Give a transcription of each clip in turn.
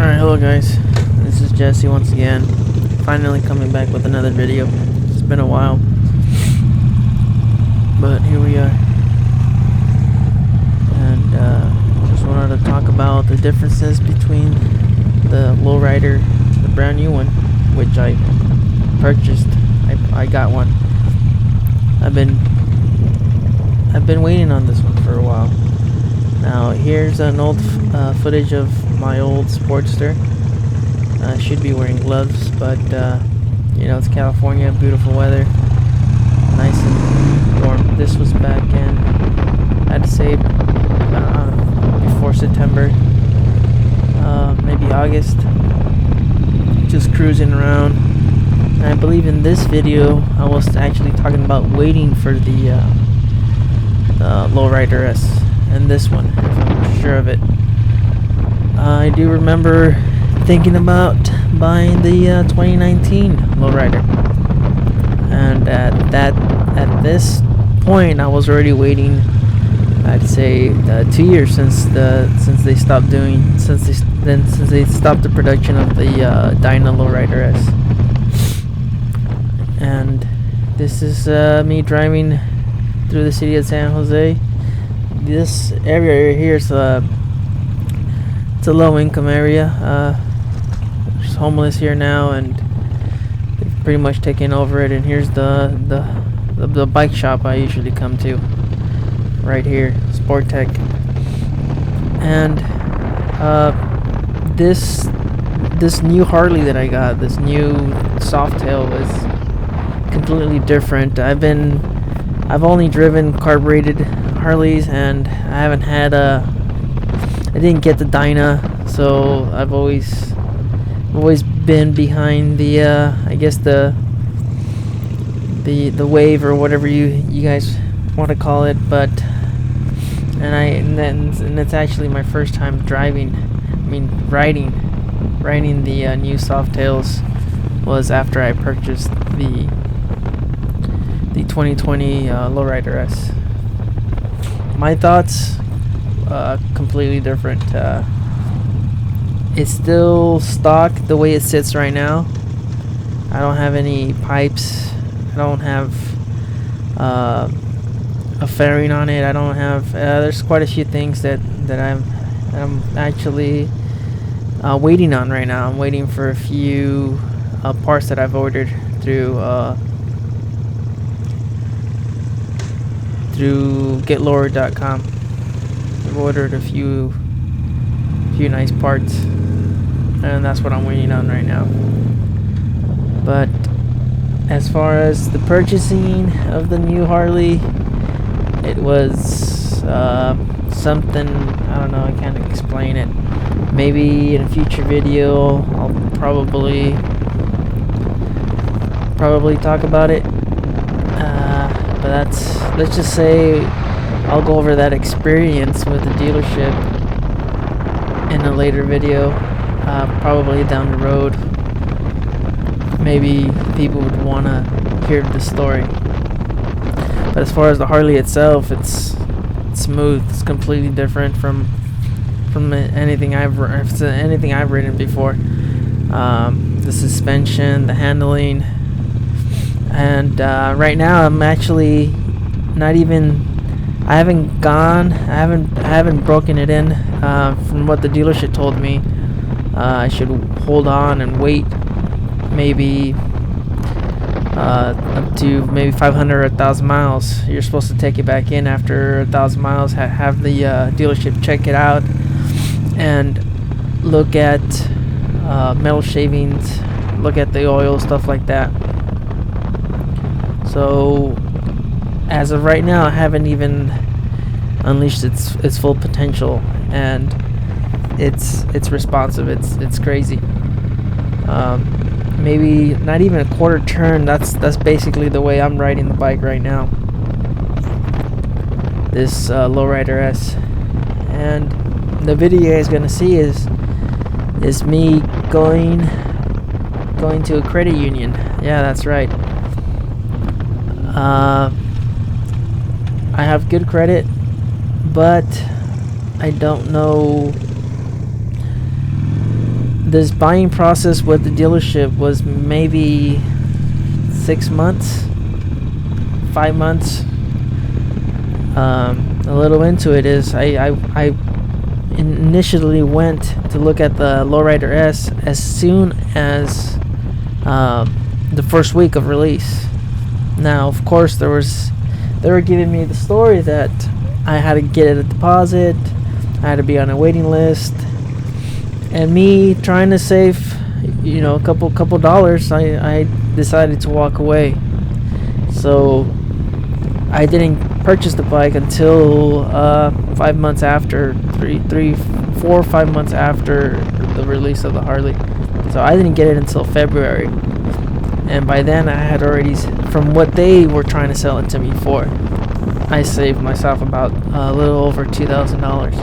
Alright, hello guys, this is Jesse once again, finally coming back with another video. It's been a while, but here we are. And just wanted to talk about the differences between the lowrider, the brand new one, which I purchased. I got one. I've been waiting on this one for a while. Now here's an old footage of my old Sportster. I should be wearing gloves, but you know, it's California, beautiful weather, nice and warm. This was back in, I'd say, before September, maybe August. Just cruising around. And I believe in this video I was actually talking about waiting for the lowrider S. And this one, if I'm sure of it. I do remember thinking about buying the 2019 lowrider, and at this point I was already waiting. I'd say 2 years since they stopped the production of the Dyna lowrider S. And this is me driving through the city of San Jose. This area right here is it's a low-income area. There's homeless here now, and they've pretty much taken over it. And here's the bike shop I usually come to, right here, Sport Tech. And this new Harley that I got, this new Softail, is completely different. I've only driven carbureted Harleys, and I haven't had I didn't get the Dyna, so I've always been behind the I guess the wave, or whatever you guys want to call it. But and it's actually my first time riding the new Softails was after I purchased the 2020 lowrider S. My thoughts, completely different. It's still stock the way it sits right now. I don't have any pipes. I don't have a fairing on it. I don't have. There's quite a few things that I'm actually waiting on right now. I'm waiting for a few parts that I've ordered through getlowered.com. I've ordered a few nice parts, and that's what I'm waiting on right now. But as far as the purchasing of the new Harley, it was something, I don't know, I can't explain it. Maybe in a future video I'll probably talk about it. But let's just say I'll go over that experience with the dealership in a later video, probably down the road. Maybe people would want to hear the story. But as far as the Harley itself, it's smooth. It's completely different from anything I've ridden before. The suspension, the handling. And right now I'm actually not even, I haven't broken it in. From what the dealership told me, I should hold on and wait maybe up to maybe 500 or 1,000 miles. You're supposed to take it back in after 1,000 miles, have the dealership check it out and look at metal shavings, look at the oil, stuff like that. So as of right now, I haven't even unleashed its full potential, and it's responsive. It's crazy. Maybe not even a quarter turn. That's basically the way I'm riding the bike right now. This lowrider S, and the video you guys gonna see is me going to a credit union. Yeah, that's right. I have good credit, but I don't know this buying process with the dealership was maybe 6 months, 5 months. A little into it is I initially went to look at the Lowrider S as soon as the first week of release. Now, of course, they were giving me the story that I had to get a deposit, I had to be on a waiting list, and me trying to save, a couple dollars, I decided to walk away. So I didn't purchase the bike until 5 months after, 4 or 5 months after the release of the Harley. So I didn't get it until February, and by then I had already, from what they were trying to sell it to me for, I saved myself about a little over $2,000.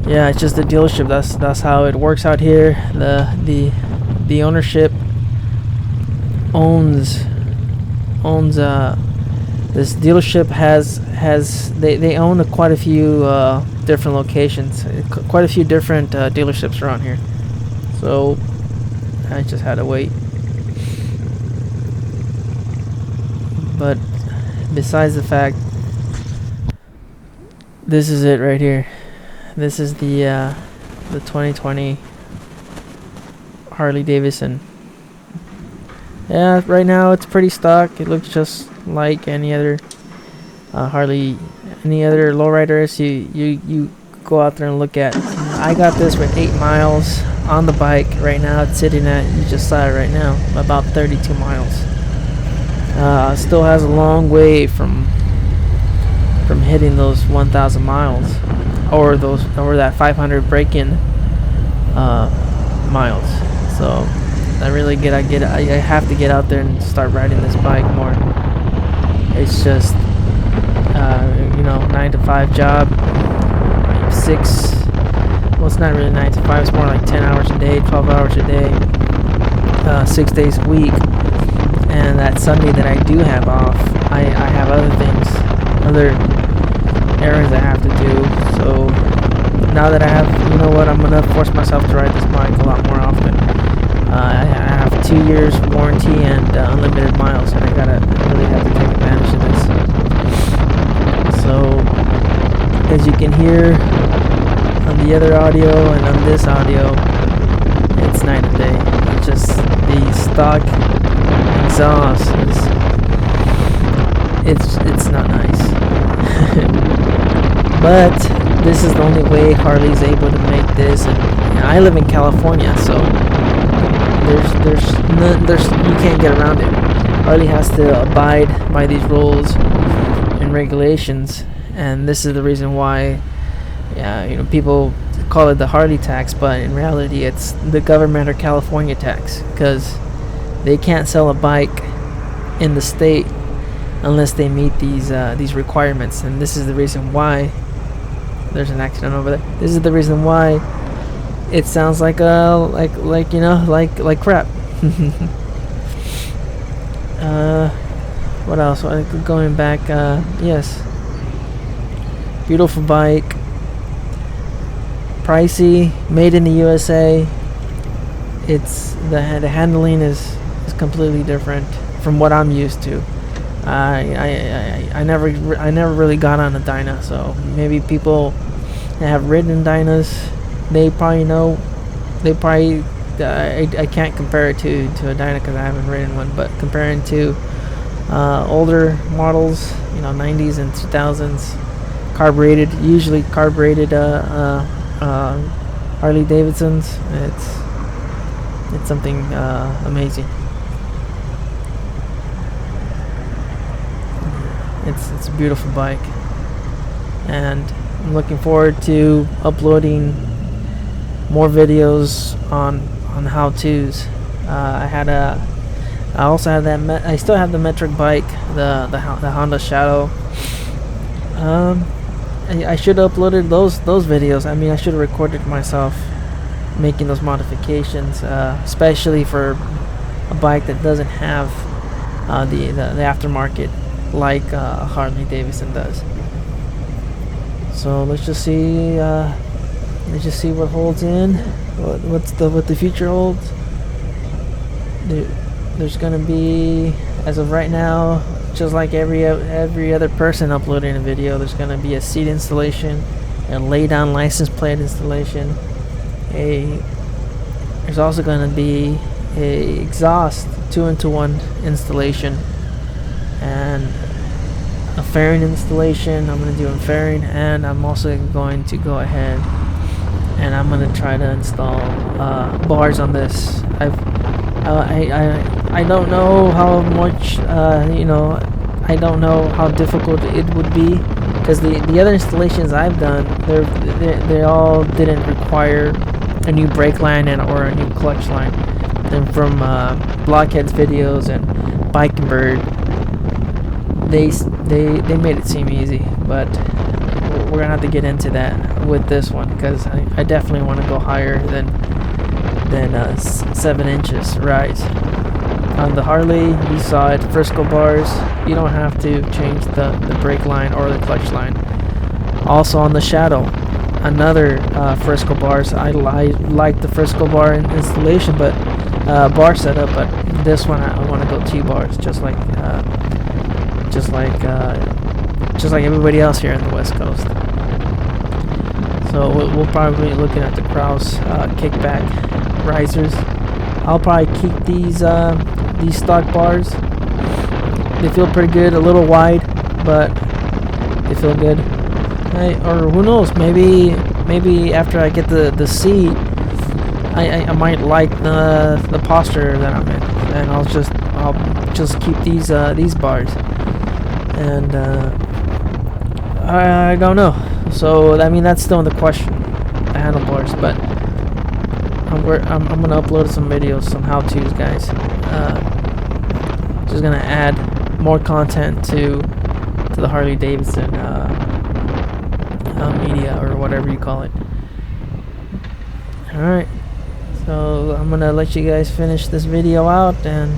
Yeah, it's just the dealership. That's how it works out here. The ownership owns this dealership has they own quite a few different locations, quite a few different dealerships around here. So I just had to wait. But besides the fact, this is it right here. This is the 2020 Harley Davidson. Yeah, right now it's pretty stock. It looks just like any other Harley, any other lowrider you go out there and look at. I got this with 8 miles on the bike. Right now it's sitting at, you just saw it right now, about 32 miles. Still has a long way from hitting those 1,000 miles or that 500 break-in miles. So I have to get out there and start riding this bike more. It's just 9 to 5 job, 6. Well, it's not really 9 to 5. It's more like 10 hours a day, 12 hours a day, 6 days a week. And that Sunday that I do have off, I have other things, other errands I have to do. So now that I have, I'm gonna force myself to ride this bike a lot more often. I have 2 years warranty and unlimited miles, and I really have to take advantage of this. So as you can hear on the other audio and on this audio, it's night and day. It's just the stock exhaust it's not nice. But this is the only way Harley's able to make this, and I live in California, so there's you can't get around it. Harley has to abide by these rules and regulations, and this is the reason why people call it the Harley tax, but in reality it's the government or California tax, because they can't sell a bike in the state unless they meet these requirements. And this is the reason why there's an accident over there. This is the reason why it sounds like crap. What else? Going back, yes, beautiful bike, pricey, made in the USA. It's the handling is completely different from what I'm used to. I never really got on a Dyna, so maybe people that have ridden Dynas, they probably know. I can't compare it to a Dyna because I haven't ridden one, but comparing to older models, 90s and 2000s, usually carbureted Harley Davidsons, it's something amazing. It's a beautiful bike, and I'm looking forward to uploading more videos on how-tos. I also have that. I still have the metric bike, the Honda Shadow. I should have uploaded those videos. I mean, I should have recorded myself making those modifications, especially for a bike that doesn't have the aftermarket like Harley Davidson does. So let's just see let's just see what holds in. What the future holds. There's gonna be, as of right now, just like every other person uploading a video, there's gonna be a seat installation, a lay down license plate installation. There's also gonna be a exhaust 2-into-1 installation and a fairing installation. I'm gonna do a fairing, and I'm also going to go ahead and I'm gonna try to install bars on this. I don't know how much I don't know how difficult it would be, because the other installations I've done, they all didn't require a new brake line or a new clutch line. And from Blockhead's videos and Bike and Bird, they made it seem easy, but we're gonna have to get into that with this one, because I definitely want to go higher than 7 inches rise. On the Harley, you saw it, Frisco bars, you don't have to change the brake line or the clutch line. Also on the Shadow, another Frisco bars. I like the Frisco bar installation, but bar setup, but this one I want to go T-bars, just like everybody else here in the West Coast. So we'll probably be looking at the Kraus kickback risers. I'll probably keep these stock bars. They feel pretty good, a little wide, but they feel good. Or who knows, maybe after I get the seat, I might like the posture that I'm in, and I'll just keep these bars. And I don't know. So I mean, that's still in the question, the handlebars. But I'm gonna upload some videos, some how-tos, guys. Just gonna add more content to the Harley Davidson media, or whatever you call it. All right. So I'm gonna let you guys finish this video out, and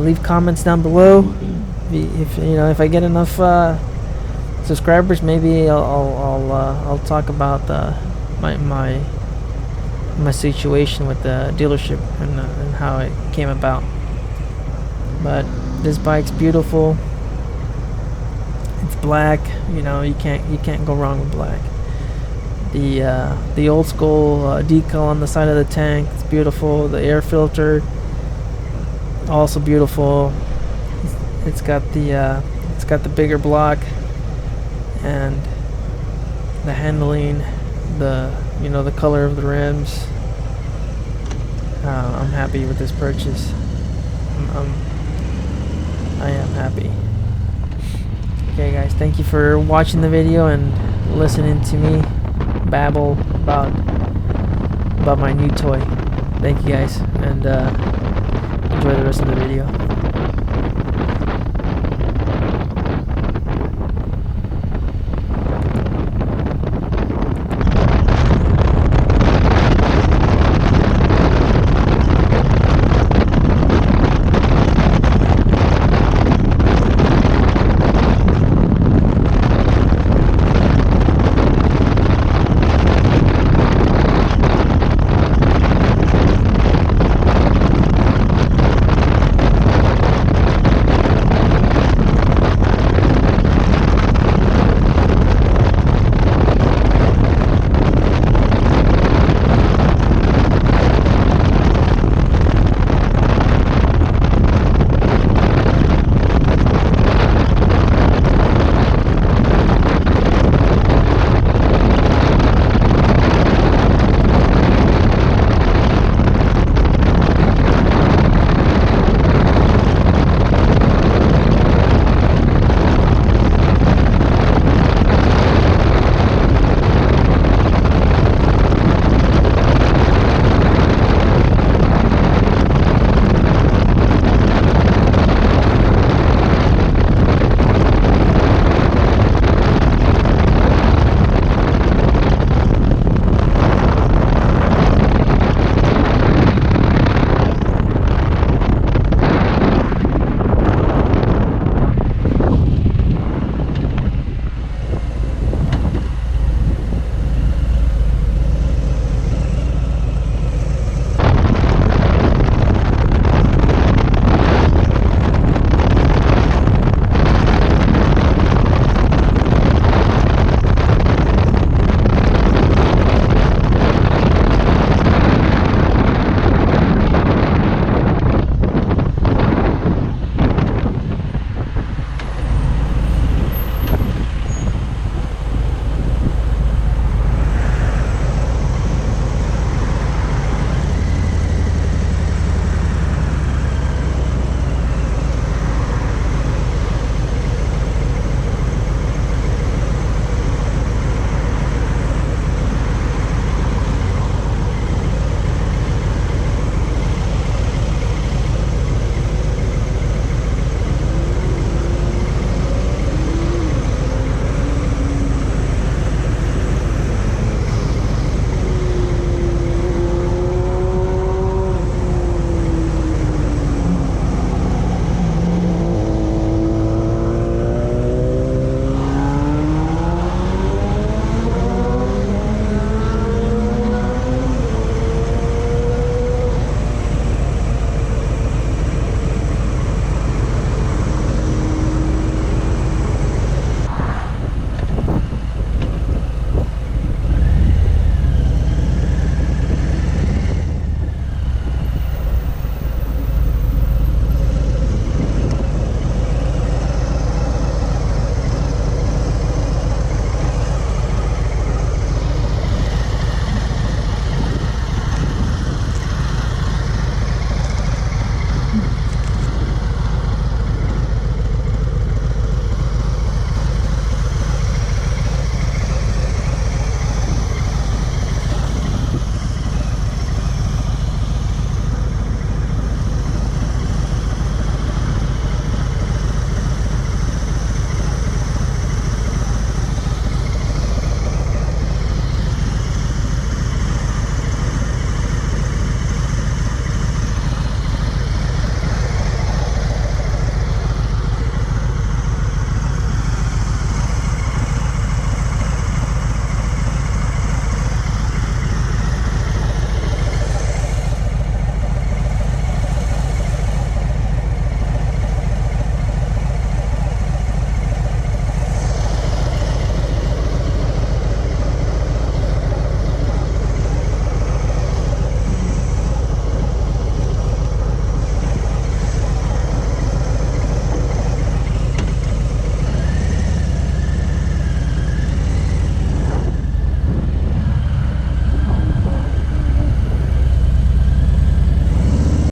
leave comments down below. If I get enough subscribers, maybe I'll talk about my situation with the dealership and how it came about. But this bike's beautiful. It's black. You can't go wrong with black. The old school decal on the side of the tank, it's beautiful. The air filter, also beautiful. It's got the bigger block, and the handling, the color of the rims. I'm happy with this purchase. I am happy. Okay, guys, thank you for watching the video and listening to me babble about my new toy. Thank you, guys, and enjoy the rest of the video.